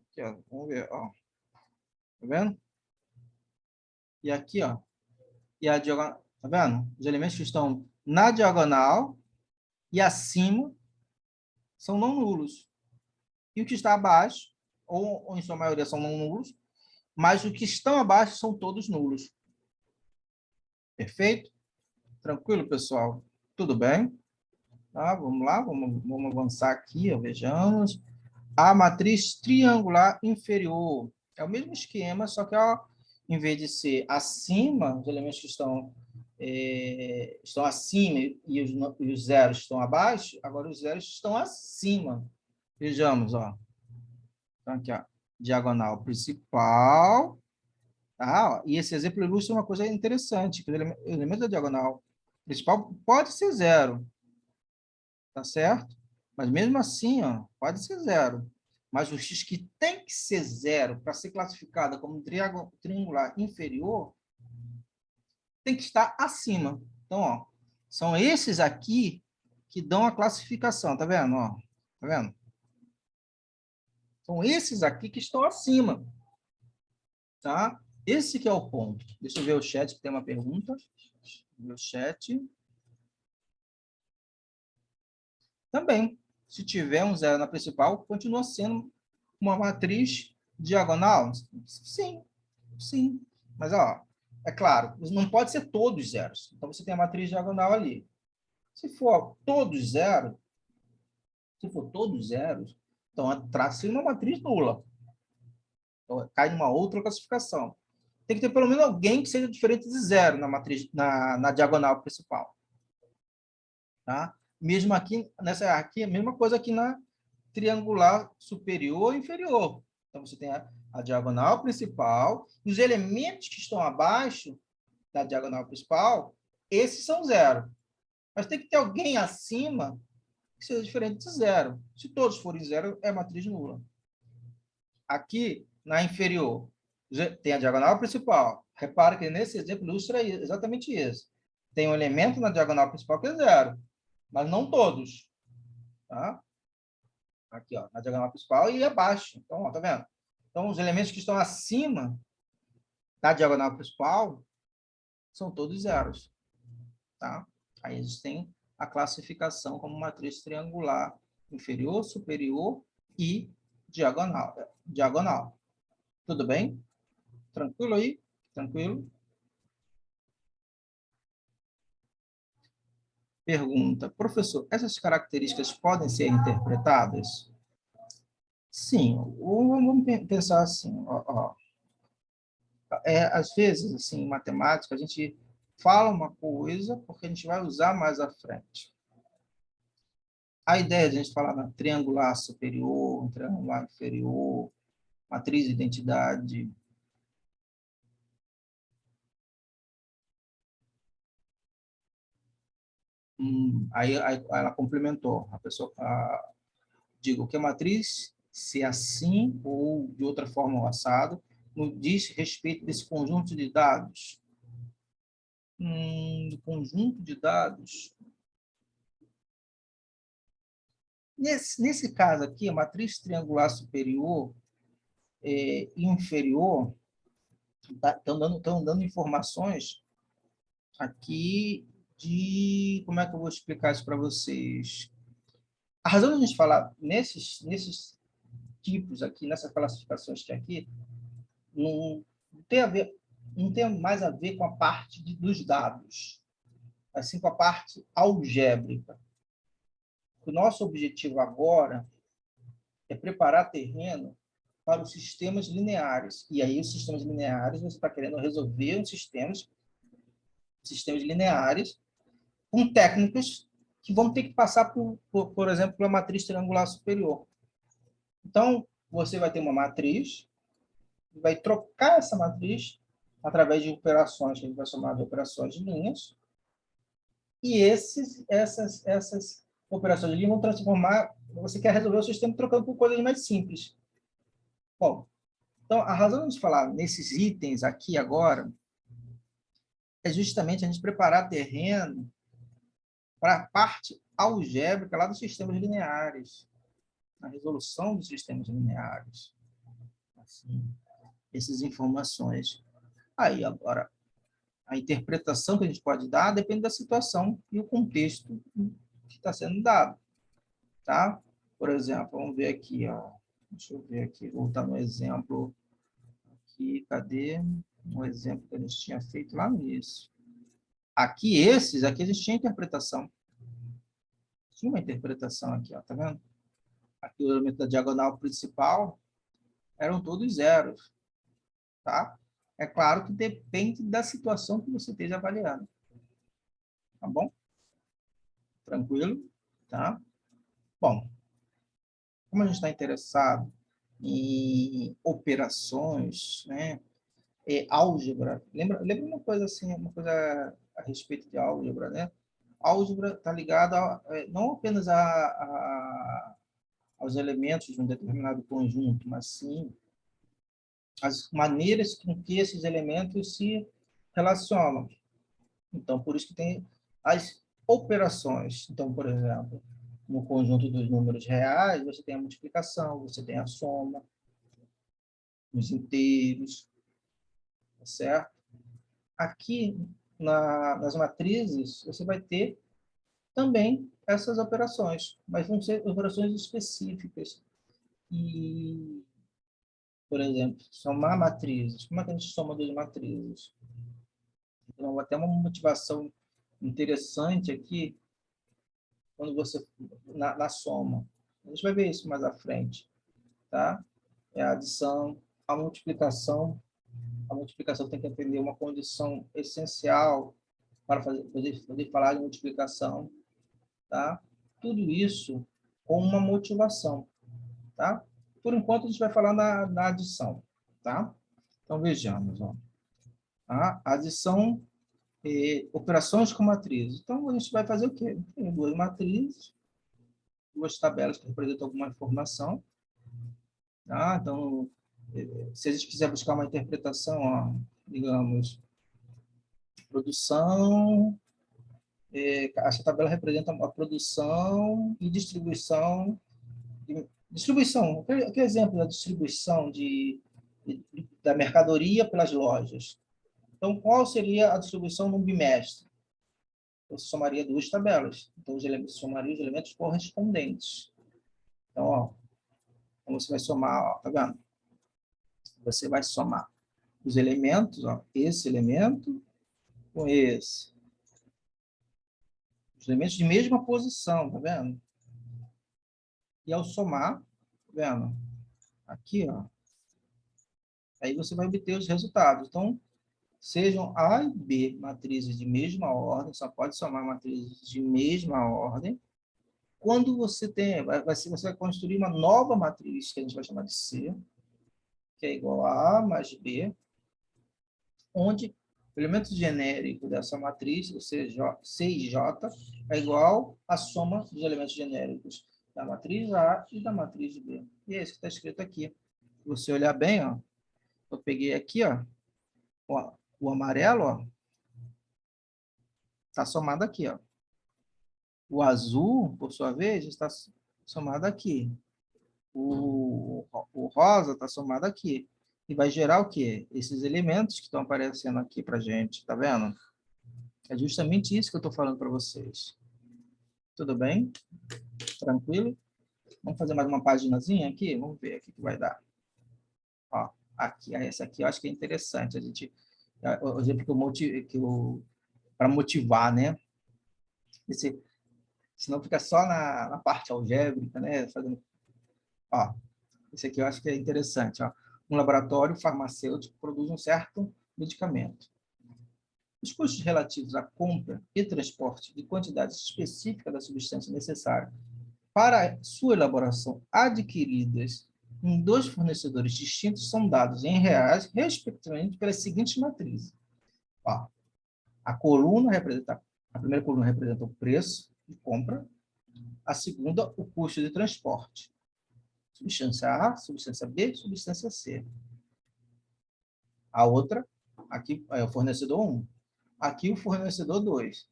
S1: Aqui, ó. Vamos ver, ó. Tá vendo? E aqui, ó. E a diagonal, tá vendo? Os elementos que estão na diagonal e acima são não nulos. E o que está abaixo, ou em sua maioria são não nulos, mas os que estão abaixo são todos nulos. Perfeito? Tranquilo, pessoal? Tudo bem? Tá, vamos lá, vamos avançar aqui, ó, vejamos. A matriz triangular inferior. É o mesmo esquema, só que ó, em vez de ser acima, os elementos que estão acima e os zeros estão abaixo, agora os zeros estão acima. Vejamos, ó. Então, aqui, ó, diagonal principal. Tá? Ó, e esse exemplo ilustra uma coisa interessante, que o elemento da diagonal principal pode ser zero, tá certo? Mas mesmo assim, ó, pode ser zero. Mas o x que tem que ser zero para ser classificada como triangular inferior tem que estar acima. Então, ó, são esses aqui que dão a classificação, tá vendo? Ó, tá vendo? São esses aqui que estão acima, tá? Esse que é o ponto. Deixa eu ver o chat, que tem uma pergunta. Meu chat. Também, se tiver um zero na principal, continua sendo uma matriz diagonal? Sim, sim. Mas, ó, é claro, não pode ser todos zeros. Então, você tem a matriz diagonal ali. Se for todos zeros, então trata-se uma matriz nula. Então, cai numa outra classificação. Tem que ter pelo menos alguém que seja diferente de zero na matriz, na diagonal principal. Tá? Mesmo aqui, nessa aqui, a mesma coisa aqui na triangular superior e inferior. Então, você tem a diagonal principal, e os elementos que estão abaixo da diagonal principal, esses são zero. Mas tem que ter alguém acima que seja diferente de zero. Se todos forem zero, é matriz nula. Aqui, na inferior, tem a diagonal principal. Repara que nesse exemplo ilustra exatamente isso. Tem um elemento na diagonal principal que é zero, mas não todos. Tá? Aqui, ó, na diagonal principal e abaixo. Então, ó, tá vendo? Então, os elementos que estão acima da diagonal principal são todos zeros. Tá? Aí a gente tem a classificação como matriz triangular inferior, superior e diagonal. Diagonal. Tudo bem? Tranquilo aí? Tranquilo? Pergunta, professor, essas características podem ser interpretadas? Sim, vamos pensar assim, ó. Às vezes, assim, em matemática, a gente fala uma coisa porque a gente vai usar mais à frente. A ideia de a gente falar na triangular superior, triangular inferior, matriz de identidade. Aí ela complementou. A pessoa digo que a matriz, se assim ou de outra forma o assado, diz respeito desse conjunto de dados. Conjunto de dados. Nesse caso aqui, a matriz triangular superior e inferior estão dando informações aqui de... Como é que eu vou explicar isso para vocês? A razão de a gente falar nesses tipos aqui, nessas classificações que aqui, não tem a ver, não tem mais a ver com a parte dos dados, assim com a parte algébrica. O nosso objetivo agora é preparar terreno para os sistemas lineares. E aí, os sistemas lineares, você está querendo resolver os sistemas lineares com técnicas que vão ter que passar, por exemplo, pela matriz triangular superior. Então, você vai ter uma matriz, vai trocar essa matriz através de operações, que a gente vai chamar de operações de linhas, e essas operações de linha vão transformar, você quer resolver o sistema trocando por coisas mais simples. Bom, então, a razão de falar nesses itens aqui agora é justamente a gente preparar terreno para a parte algébrica lá dos sistemas lineares, a resolução dos sistemas lineares. Assim, essas informações. Aí, agora, a interpretação que a gente pode dar depende da situação e o contexto que está sendo dado. Tá? Por exemplo, vamos ver aqui, ó. Deixa eu ver aqui, voltar no exemplo. Aqui, cadê um exemplo que a gente tinha feito lá no início? Aqui, aqui a gente tinha interpretação. Tinha uma interpretação aqui, ó, tá vendo? Aqui o elemento da diagonal principal eram todos zeros, tá? É claro que depende da situação que você esteja avaliando. Tá bom? Tranquilo? Tá? Bom, como a gente está interessado em operações, né? Álgebra. Lembra uma coisa assim, uma coisa a respeito de álgebra, né? Álgebra está ligada não apenas aos elementos de um determinado conjunto, mas sim as maneiras com que esses elementos se relacionam. Então, por isso que tem as operações. Então, por exemplo, no conjunto dos números reais, você tem a multiplicação, você tem a soma, os inteiros, tá certo? Aqui, nas matrizes, você vai ter também essas operações, mas vão ser operações específicas. E, por exemplo, somar matrizes. Como é que a gente soma duas matrizes? Então, até uma motivação interessante aqui, quando você, na soma. A gente vai ver isso mais à frente, tá? É a adição, a multiplicação. A multiplicação tem que atender uma condição essencial para poder falar de multiplicação, tá? Tudo isso com uma motivação, tá? Por enquanto, a gente vai falar na adição, tá? Então, vejamos, ó. A adição, operações com matrizes. Então, a gente vai fazer o quê? Tem duas matrizes, duas tabelas que representam alguma informação, tá? Então, se a gente quiser buscar uma interpretação, ó, digamos, produção, essa tabela representa a produção e distribuição. Distribuição, que exemplo da distribuição da mercadoria pelas lojas? Então, qual seria a distribuição no bimestre? Você somaria duas tabelas. Então, somaria os elementos correspondentes. Então, ó, então você vai somar, ó, tá vendo? Você vai somar os elementos, ó, esse elemento com esse. Os elementos de mesma posição, tá vendo? E ao somar, tá vendo? Aqui, ó. Aí você vai obter os resultados. Então, sejam A e B matrizes de mesma ordem, só pode somar matrizes de mesma ordem. Quando você você vai construir uma nova matriz, que a gente vai chamar de C, que é igual a A mais B, onde o elemento genérico dessa matriz, ou seja, C e J, é igual à soma dos elementos genéricos da matriz A e da matriz B. E é isso que está escrito aqui. Se você olhar bem, ó, eu peguei aqui, ó, o amarelo, ó, está somado aqui, ó. O azul, por sua vez, está somado aqui. O rosa está somado aqui. E vai gerar o quê? Esses elementos que estão aparecendo aqui para a gente, tá vendo? É justamente isso que eu estou falando para vocês. Tudo bem? Tranquilo? Vamos fazer mais uma paginazinha aqui? Vamos ver o que vai dar. Ó, aqui, essa aqui eu acho que é interessante. A gente, o exemplo para motivar, né? Senão fica só na parte algébrica, né? Fazendo, ó, esse aqui eu acho que é interessante. Ó. Um laboratório farmacêutico produz um certo medicamento. Os custos relativos à compra e transporte de quantidades específicas da substância necessária para sua elaboração adquiridas em dois fornecedores distintos são dados em reais, respectivamente, pelas seguintes matrizes. Ó, a primeira coluna representa o preço de compra, a segunda, o custo de transporte. Substância A, substância B, substância C. A outra, aqui é o fornecedor 1. Aqui o fornecedor 2.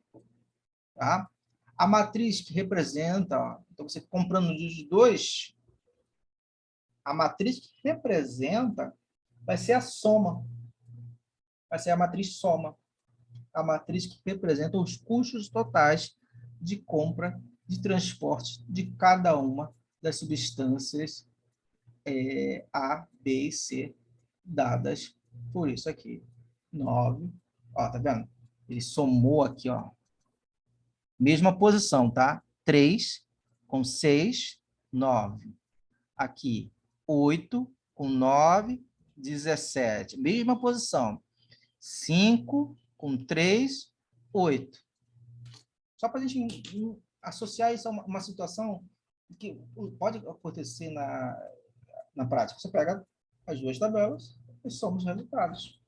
S1: Tá? A matriz que representa, então você comprando os dois, a matriz que representa vai ser a soma. Vai ser a matriz soma. A matriz que representa os custos totais de compra, de transporte de cada uma das substâncias A, B e C dadas por isso aqui. 9. Ó, tá vendo? Ele somou aqui, ó. Mesma posição, tá? 3 com 6, 9. Aqui, 8 com 9, 17. Mesma posição. 5 com 3, 8. Só para a gente associar isso a uma situação que pode acontecer na prática. Você pega as duas tabelas e soma os resultados.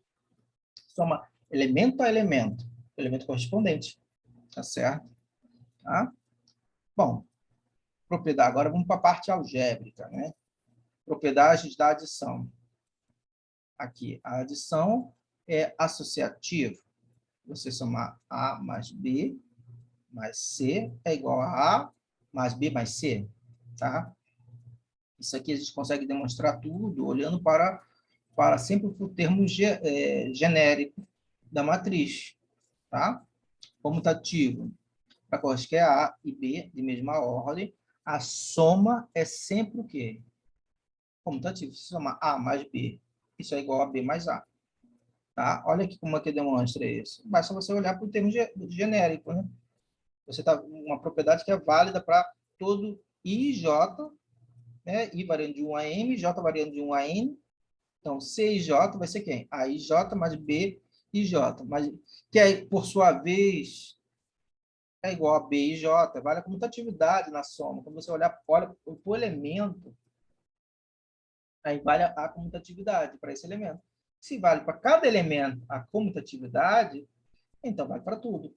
S1: Soma elemento a elemento, elemento correspondente. Tá certo? Tá? Bom, propriedade. Agora vamos para a parte algébrica, né? Propriedades da adição. Aqui, a adição é associativa. Você somar A mais B mais C é igual a A mais B mais C. Tá? Isso aqui a gente consegue demonstrar tudo olhando para sempre para o termo genérico da matriz. Tá? Comutativo. Para quaisquer A e B de mesma ordem, a soma é sempre o quê? Comutativo. Se somar A mais B, isso é igual a B mais A. Tá? Olha aqui como é que demonstra isso. Basta você olhar para o termo genérico. Né? Você tá uma propriedade que é válida para todo I e J, né? I variando de 1 a M, J variando de 1 a N. Então, C e J vai ser quem? A I J mais B e J. Mas, que aí, por sua vez, é igual a B e J. Vale a comutatividade na soma. Quando você olha o elemento, aí vale a comutatividade para esse elemento. Se vale para cada elemento a comutatividade, então vale para tudo.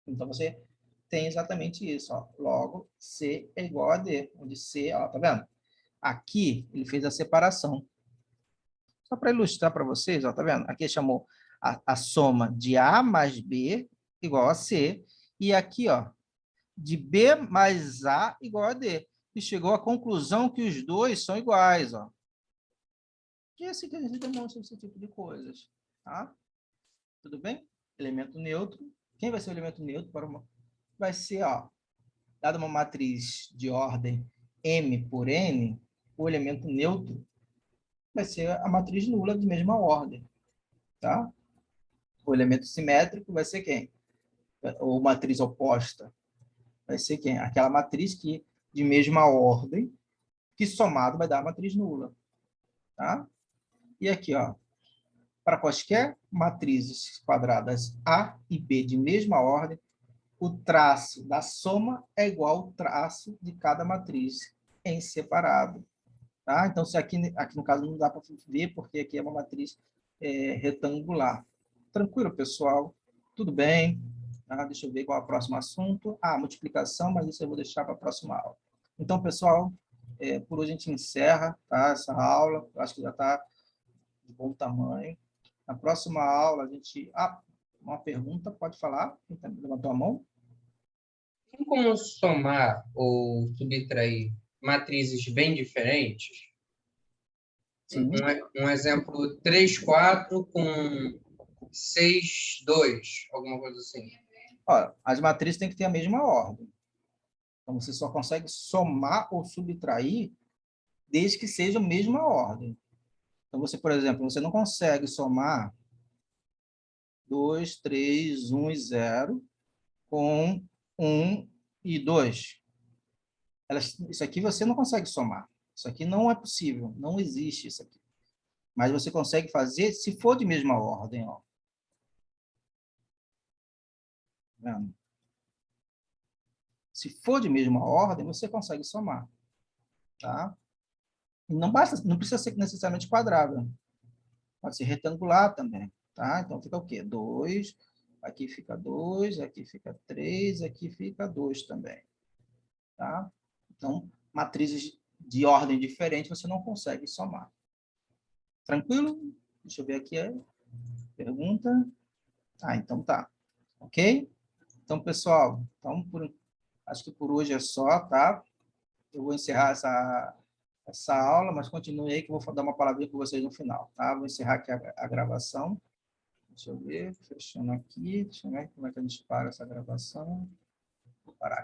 S1: Então, você tem exatamente isso. Ó. Logo, C é igual a D, onde C, ó, tá vendo? Aqui, ele fez a separação. Só para ilustrar para vocês, ó, tá vendo? Aqui chamou a soma de A mais B igual a C. E aqui, ó, de B mais A igual a D. E chegou à conclusão que os dois são iguais, ó. E é assim que a gente demonstra esse tipo de coisas, tá? Tudo bem? Elemento neutro. Quem vai ser o elemento neutro para uma... Vai ser, ó, dada uma matriz de ordem M por N, o elemento neutro vai ser a matriz nula de mesma ordem, tá? O elemento simétrico vai ser quem? Ou matriz oposta vai ser quem? Aquela matriz que de mesma ordem, que somado vai dar a matriz nula, tá? E aqui, ó, para quaisquer matrizes quadradas A e B de mesma ordem, o traço da soma é igual ao traço de cada matriz em separado. Tá? Então, se aqui no caso não dá para ver, porque aqui é uma matriz retangular. Tranquilo, pessoal? Tudo bem? Tá? Deixa eu ver qual é o próximo assunto. Multiplicação, mas isso eu vou deixar para a próxima aula. Então, pessoal, por hoje a gente encerra, tá? Essa aula. Eu acho que já está de bom tamanho. Na próxima aula, a gente... uma pergunta, pode falar? Quem levantou a mão?
S2: Tem como somar ou subtrair matrizes bem diferentes?
S1: Sim.
S2: Um exemplo, 3, 4 com 6, 2, alguma coisa assim.
S1: Olha, as matrizes têm que ter a mesma ordem. Então, você só consegue somar ou subtrair desde que seja a mesma ordem. Então, você, por exemplo, você não consegue somar 2, 3, 1 e 0 com 1 e 2. Isso aqui você não consegue somar. Isso aqui não é possível. Não existe isso aqui. Mas você consegue fazer se for de mesma ordem. Ó. Vendo? Se for de mesma ordem, você consegue somar. Tá? Não precisa ser necessariamente quadrada. Pode ser retangular também. Tá? Então, fica o quê? 2, aqui fica 2, aqui fica 3, aqui fica 2 também. Tá? Então, matrizes de ordem diferente você não consegue somar. Tranquilo? Deixa eu ver aqui a pergunta. Então tá. Ok? Então, pessoal, acho que por hoje é só, tá? Eu vou encerrar essa aula, mas continue aí que eu vou dar uma palavrinha com vocês no final, tá? Vou encerrar aqui a gravação. Deixa eu ver, fechando aqui. Deixa eu ver como é que a gente para essa gravação. Vou parar aqui.